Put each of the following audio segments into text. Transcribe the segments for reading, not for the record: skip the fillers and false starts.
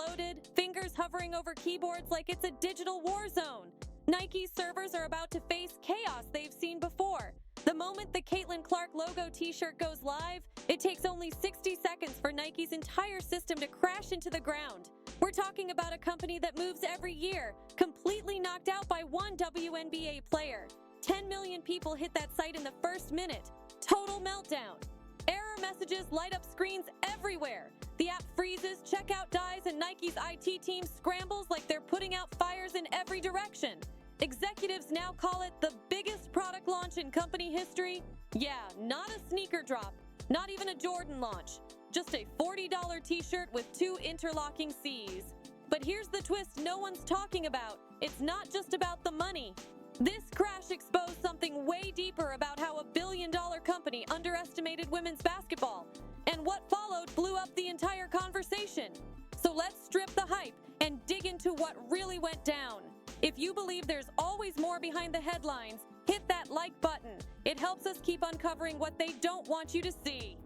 loaded, fingers hovering over keyboards like it's a digital war zone. Nike's servers are about to face chaos they've seen before. The moment the Caitlin Clark logo t-shirt goes live, it takes only 60 seconds for Nike's entire system to crash into the ground. We're talking about a company that moves every year, completely knocked out by one WNBA player. 10 million people hit that site in the first minute. Total meltdown. Error messages light up screens everywhere. The app freezes, checkout dies, and Nike's IT team scrambles like they're putting out fires in every direction. Executives now call it the biggest product launch in company history. Yeah, not a sneaker drop, not even a Jordan launch. Just a $40 t-shirt with 2 interlocking C's. But here's the twist no one's talking about. It's not just about the money. This crash exposed something way deeper about how a billion-dollar company underestimated women's basketball. And what followed blew up the entire conversation. So let's strip the hype and dig into what really went down. If you believe there's always more behind the headlines, hit that like button. It helps us keep uncovering what they don't want you to see.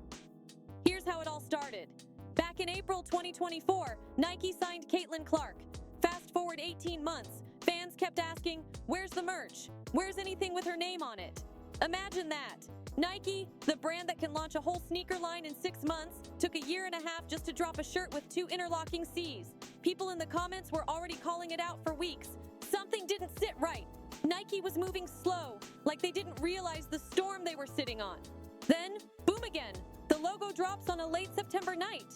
Here's how it all started. Back in April 2024, Nike signed Caitlin Clark. Fast forward 18 months, fans kept asking, where's the merch? Where's anything with her name on it? Imagine that. Nike, the brand that can launch a whole sneaker line in 6 months, took a year and a half just to drop a shirt with 2 interlocking C's. People in the comments were already calling it out for weeks. Something didn't sit right. Nike was moving slow, like they didn't realize the storm they were sitting on. Then, boom again. The logo drops on a late September night.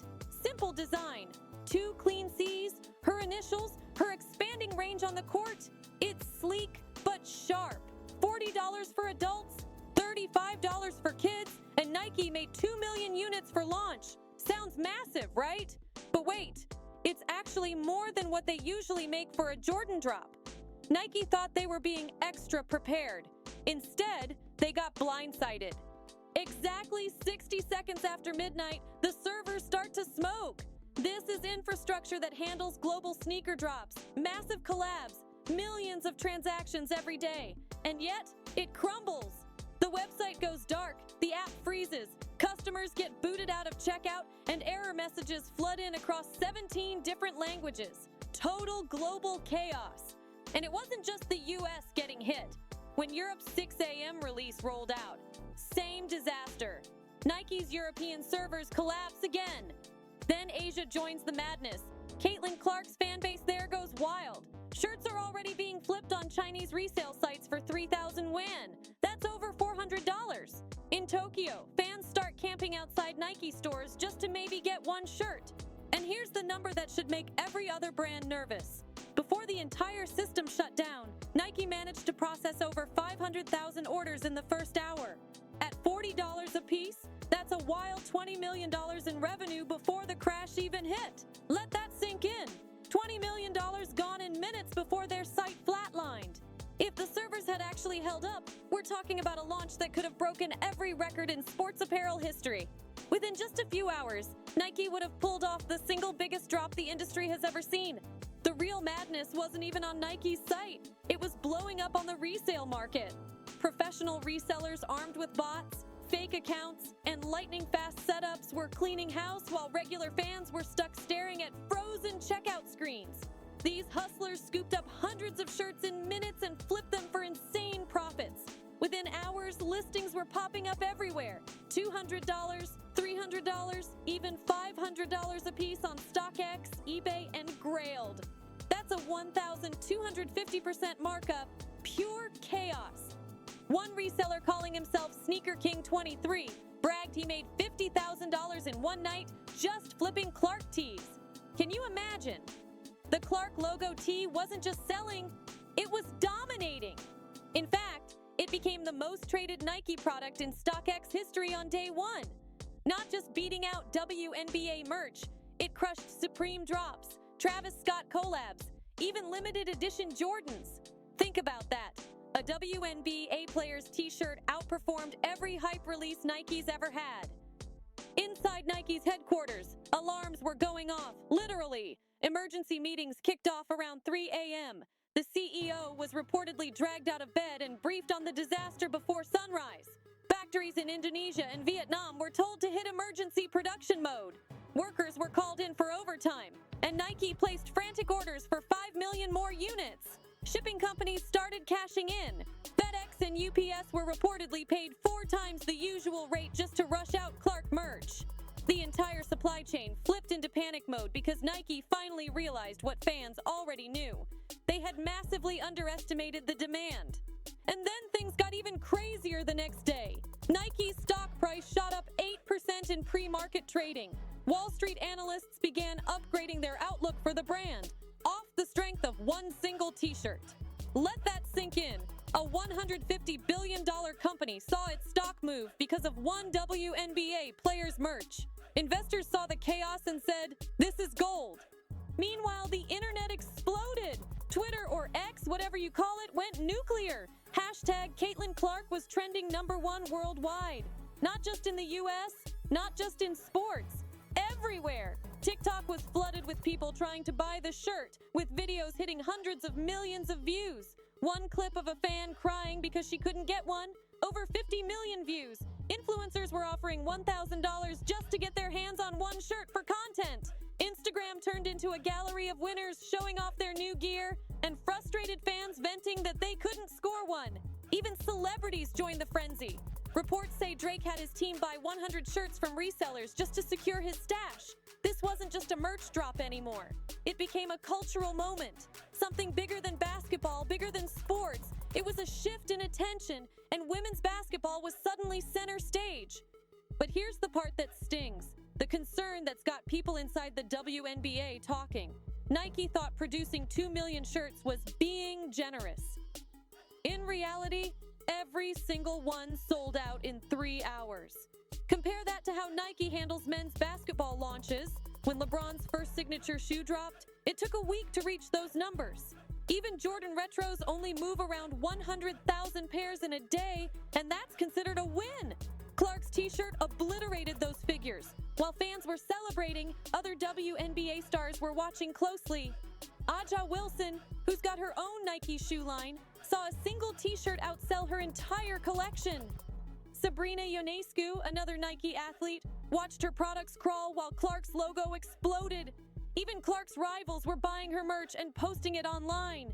Simple design. 2 clean C's, her initials, her expanding range on the court. It's sleek but sharp. $40 for adults, $35 for kids, and Nike made 2 million units for launch. Sounds massive, right? But wait, it's actually more than what they usually make for a Jordan drop. Nike thought they were being extra prepared. Instead, they got blindsided. Exactly 60 seconds after midnight, the servers start to smoke. This is infrastructure that handles global sneaker drops, massive collabs, millions of transactions every day. And yet, it crumbles. The website goes dark, the app freezes, customers get booted out of checkout, and error messages flood in across 17 different languages. Total global chaos. And it wasn't just the US getting hit. When Europe's 6 a.m. release rolled out, same disaster. Nike's European servers collapse again. Then Asia joins the madness. Caitlin Clark's fan base there goes wild. Shirts are already being flipped on Chinese resale sites for 3,000 yuan. That's over $400. In Tokyo, fans start camping outside Nike stores just to maybe get one shirt. And here's the number that should make every other brand nervous. Before the entire system shut down, Nike managed to process over 500,000 orders in the first hour. At $40 a piece, that's a wild $20 million in revenue before the crash even hit. Let that sink in. $20 million gone in minutes before their site flatlined. If the servers had actually held up, we're talking about a launch that could have broken every record in sports apparel history. Within just a few hours, Nike would have pulled off the single biggest drop the industry has ever seen. The real madness wasn't even on Nike's site. It was blowing up on the resale market. Professional resellers armed with bots, fake accounts, and lightning-fast setups were cleaning house while regular fans were stuck staring at frozen checkout screens. These hustlers scooped up hundreds of shirts in minutes and flipped them for insane profits. Within hours, listings were popping up everywhere. $200, $300, even $500 a piece on StockX, eBay, and Grailed. That's a 1,250% markup. Pure chaos. One reseller calling himself Sneaker King 23 bragged he made $50,000 in one night just flipping Clark tees. Can you imagine? The Clark logo tee wasn't just selling, it was dominating. In fact, it became the most traded Nike product in StockX history on day one. Not just beating out WNBA merch, it crushed Supreme drops, Travis Scott collabs, even limited edition Jordans. Think about that. A WNBA player's t-shirt outperformed every hype release Nike's ever had. Inside Nike's headquarters, alarms were going off, literally. Emergency meetings kicked off around 3 a.m. The CEO was reportedly dragged out of bed and briefed on the disaster before sunrise. Factories in Indonesia and Vietnam were told to hit emergency production mode. Workers were called in for overtime, and Nike placed frantic orders for 5 million more units. Shipping companies started cashing in. FedEx and UPS were reportedly paid 4 times the usual rate just to rush out Clark merch. The entire supply chain flipped into panic mode because Nike finally realized what fans already knew. They had massively underestimated the demand. And then things got even crazier the next day. Nike's stock price shot up 8% in pre-market trading. Wall Street analysts began upgrading their outlook for the brand, off the strength of one single t-shirt. Let that sink in. A $150 billion company saw its stock move because of one WNBA player's merch. Investors saw the chaos and said, "This is gold." Meanwhile, the internet exploded. Twitter, or X, whatever you call it, went nuclear. Hashtag Caitlin Clark was trending #1 worldwide. Not just in the US, not just in sports, everywhere. TikTok was flooded with people trying to buy the shirt, with videos hitting hundreds of millions of views. One clip of a fan crying because she couldn't get one, over 50 million views. Influencers were offering $1,000 just to get their hands on one shirt for content. Instagram turned into a gallery of winners showing off their new gear, and frustrated fans venting that they couldn't score one. Even celebrities joined the frenzy. Reports say Drake had his team buy 100 shirts from resellers just to secure his stash. This wasn't just a merch drop anymore. It became a cultural moment. Something bigger than basketball, bigger than sports. It was a shift in attention, and women's basketball was suddenly center stage. But here's the part that stings. The concern that's got people inside the WNBA talking. Nike thought producing 2 million shirts was being generous. In reality, every single one sold out in 3 hours. Compare that to how Nike handles men's basketball launches. When LeBron's first signature shoe dropped, it took a week to reach those numbers. Even Jordan Retros only move around 100,000 pairs in a day, and that's considered a win. Clark's t-shirt obliterated those figures. While fans were celebrating, other WNBA stars were watching closely. Aja Wilson, who's got her own Nike shoe line, saw a single t-shirt outsell her entire collection. Sabrina Ionescu, another Nike athlete, watched her products crawl while Clark's logo exploded. Even Clark's rivals were buying her merch and posting it online.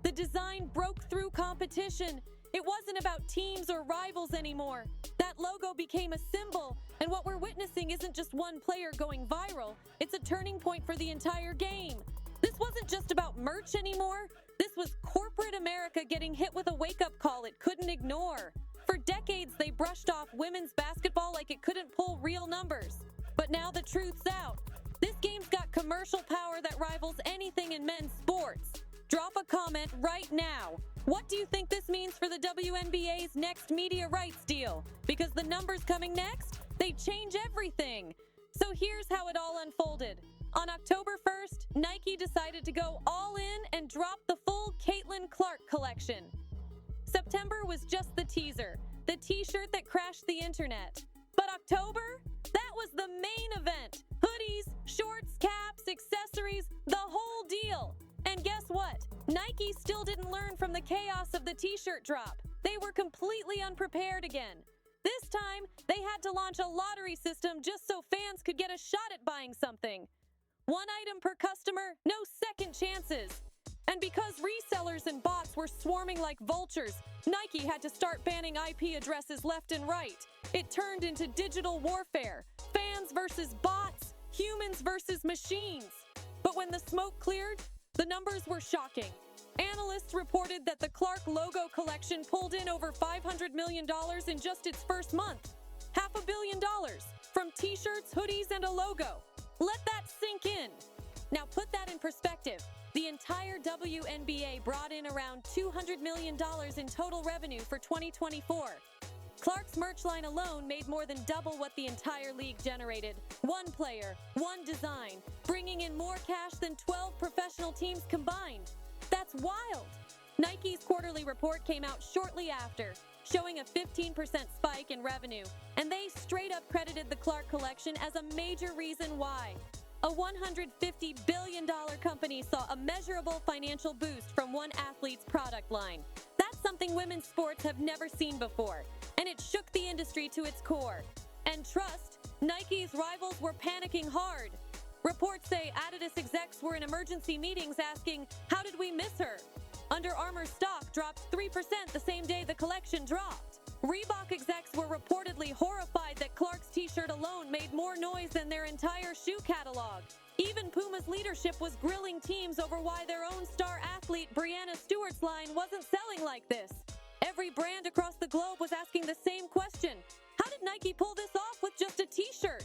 The design broke through competition. It wasn't about teams or rivals anymore. That logo became a symbol, and what we're witnessing isn't just one player going viral. It's a turning point for the entire game. This wasn't just about merch anymore. This was corporate America getting hit with a wake-up call it couldn't ignore. For decades, they brushed off women's basketball like it couldn't pull real numbers. But now the truth's out. This game's got commercial power that rivals anything in men's sports. Drop a comment right now. What do you think this means for the WNBA's next media rights deal? Because the numbers coming next, they change everything. So here's how it all unfolded. On October 1st, Nike decided to go all in and drop the full Caitlin Clark collection. September was just the teaser, the t-shirt that crashed the internet. But October? That was the main event. Hoodies, shorts, caps, accessories, the whole deal. And guess what? Nike still didn't learn from the chaos of the t-shirt drop. They were completely unprepared again. This time, they had to launch a lottery system just so fans could get a shot at buying something. 1 item per customer, no second chances. And because resellers and bots were swarming like vultures, Nike had to start banning IP addresses left and right. It turned into digital warfare. Fans versus bots, humans versus machines. But when the smoke cleared, the numbers were shocking. Analysts reported that the Clark logo collection pulled in over $500 million in just its first month. $500 million from t-shirts, hoodies, and a logo. Let that sink in. Now put that in perspective. The entire WNBA brought in around $200 million in total revenue for 2024. Clark's merch line alone made more than double what the entire league generated. One player, one design, bringing in more cash than 12 professional teams combined. That's wild. Nike's quarterly report came out shortly after, showing a 15% spike in revenue, and they straight up credited the Clark collection as a major reason why. A $150 billion company saw a measurable financial boost from one athlete's product line. That's something women's sports have never seen before, and it shook the industry to its core. And trust, Nike's rivals were panicking hard. Reports say Adidas execs were in emergency meetings asking, how did we miss her? Under Armour stock dropped 3% the same day the collection dropped. Reebok execs were reportedly horrified that Clark's t-shirt alone made more noise than their entire shoe catalog. Even Puma's leadership was grilling teams over why their own star athlete Breanna Stewart's line wasn't selling like this. Every brand across the globe was asking the same question. How did Nike pull this off with just a t-shirt?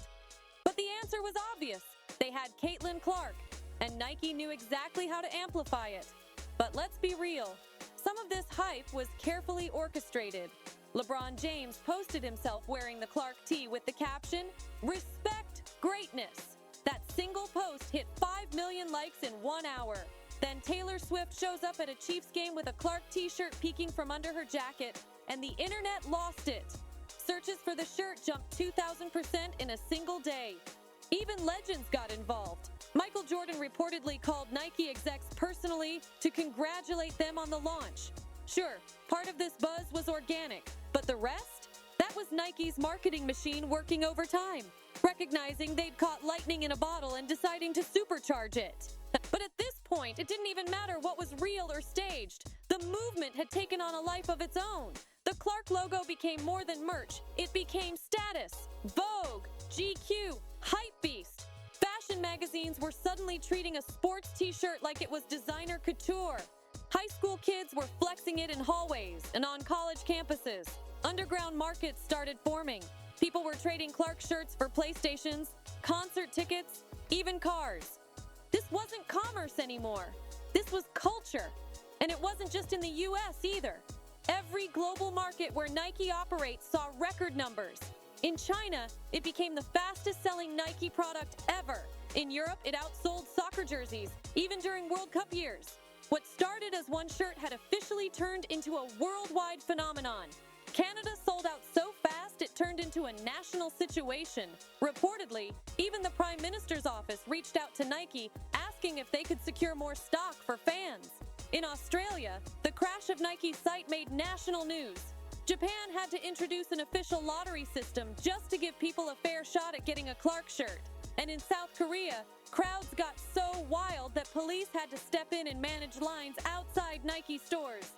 But the answer was obvious. They had Caitlin Clark, and Nike knew exactly how to amplify it. But let's be real, some of this hype was carefully orchestrated. LeBron James posted himself wearing the Clark tee with the caption, "Respect greatness." That single post hit 5 million likes in 1 hour. Then Taylor Swift shows up at a Chiefs game with a Clark t-shirt peeking from under her jacket, and the internet lost it. Searches for the shirt jumped 2,000% in a single day. Even legends got involved. Michael Jordan reportedly called Nike execs personally to congratulate them on the launch. Sure, part of this buzz was organic, but the rest? That was Nike's marketing machine working overtime, recognizing they'd caught lightning in a bottle and deciding to supercharge it. But at this point, it didn't even matter what was real or staged. The movement had taken on a life of its own. The Clark logo became more than merch. It became status. Vogue, GQ, Hypebeast. Fashion magazines were suddenly treating a sports t-shirt like it was designer couture. High school kids were flexing it in hallways and on college campuses. Underground markets started forming. People were trading Clark shirts for PlayStations, concert tickets, even cars. This wasn't commerce anymore. This was culture. And it wasn't just in the US either. Every global market where Nike operates saw record numbers. In China, it became the fastest-selling Nike product ever. In Europe, it outsold soccer jerseys, even during World Cup years. What started as one shirt had officially turned into a worldwide phenomenon. Canada sold out so fast it turned into a national situation. Reportedly, even the Prime Minister's office reached out to Nike asking if they could secure more stock for fans. In Australia, the crash of Nike's site made national news. Japan had to introduce an official lottery system just to give people a fair shot at getting a Clark shirt. And in South Korea, crowds got so wild that police had to step in and manage lines outside Nike stores.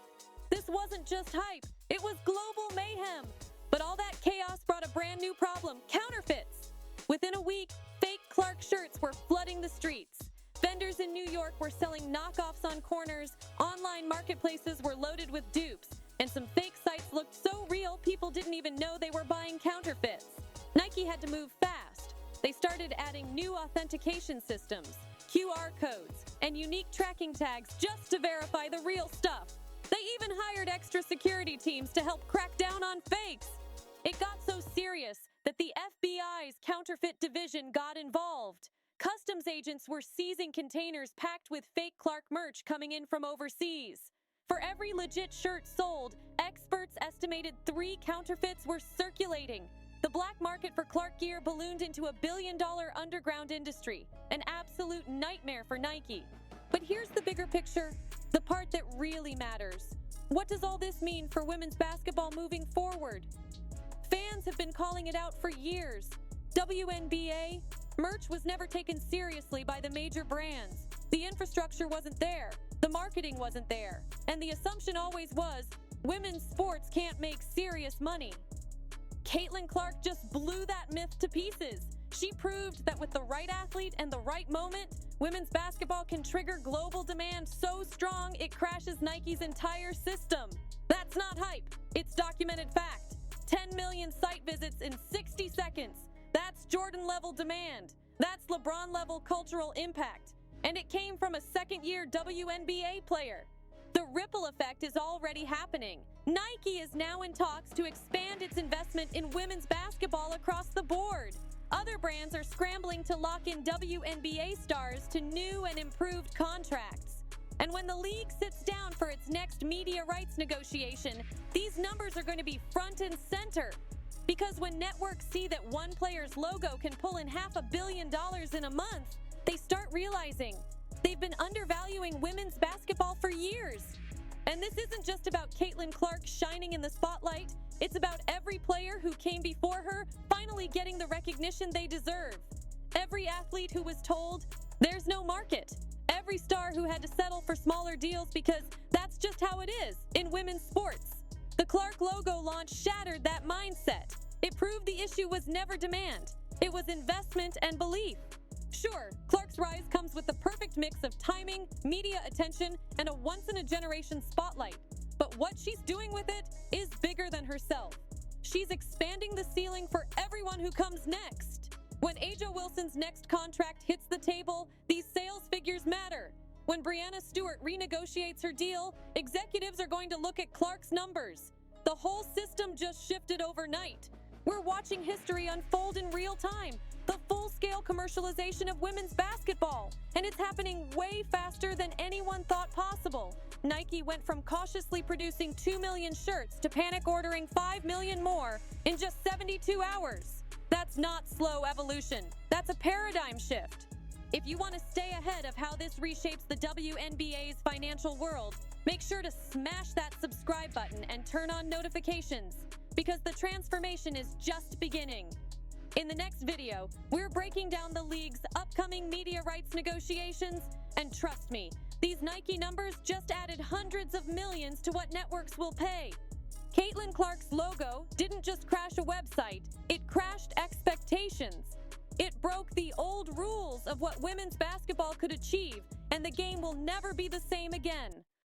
This wasn't just hype, it was global mayhem. But all that chaos brought a brand new problem: counterfeits. Within a week, fake Clark shirts were flooding the streets. Vendors in New York were selling knockoffs on corners, online marketplaces were loaded with dupes, and some fake sites looked so real people didn't even know they were buying counterfeits. Nike had to move fast. They started adding new authentication systems, QR codes, and unique tracking tags just to verify the real stuff. They even hired extra security teams to help crack down on fakes. It got so serious that the FBI's counterfeit division got involved. Customs agents were seizing containers packed with fake Clark merch coming in from overseas. For every legit shirt sold, experts estimated 3 counterfeits were circulating. The black market for Clark gear ballooned into a billion-dollar underground industry, an absolute nightmare for Nike. But here's the bigger picture, the part that really matters. What does all this mean for women's basketball moving forward? Fans have been calling it out for years. WNBA, merch was never taken seriously by the major brands. The infrastructure wasn't there, the marketing wasn't there, and the assumption always was, women's sports can't make serious money. Caitlin Clark just blew that myth to pieces. She proved that with the right athlete and the right moment, women's basketball can trigger global demand so strong it crashes Nike's entire system. That's not hype, it's documented fact. 10 million site visits in 60 seconds. That's Jordan-level demand. That's LeBron-level cultural impact. And it came from a second-year WNBA player. The ripple effect is already happening. Nike is now in talks to expand its investment in women's basketball across the board. Other brands are scrambling to lock in WNBA stars to new and improved contracts. And when the league sits down for its next media rights negotiation, these numbers are going to be front and center. Because when networks see that one player's logo can pull in $500 million in a month, they start realizing they've been undervaluing women's basketball for years. And this isn't just about Caitlin Clark shining in the spotlight. It's about every player who came before her finally getting the recognition they deserve. every athlete who was told there's no market, every star who had to settle for smaller deals because that's just how it is in women's sports. The Clark logo launch shattered that mindset. It proved the issue was never demand. It was investment and belief. Sure, Clark's rise comes with the perfect mix of timing, media attention, and a once-in-a-generation spotlight. But what she's doing with it is bigger than herself. She's expanding the ceiling for everyone who comes next. When Aja Wilson's next contract hits the table, these sales figures matter. When Breanna Stewart renegotiates her deal, executives are going to look at Clark's numbers. The whole system just shifted overnight. We're watching history unfold in real time, the full-scale commercialization of women's basketball, and it's happening way faster than anyone thought possible. Nike went from cautiously producing 2 million shirts to panic ordering 5 million more in just 72 hours. That's not slow evolution. That's a paradigm shift. If you want to stay ahead of how this reshapes the WNBA's financial world, make sure to smash that subscribe button and turn on notifications, because the transformation is just beginning. In the next video, we're breaking down the league's upcoming media rights negotiations, and trust me, these Nike numbers just added hundreds of millions to what networks will pay. Caitlin Clark's logo didn't just crash a website, it crashed expectations. It broke the old rules of what women's basketball could achieve, and the game will never be the same again.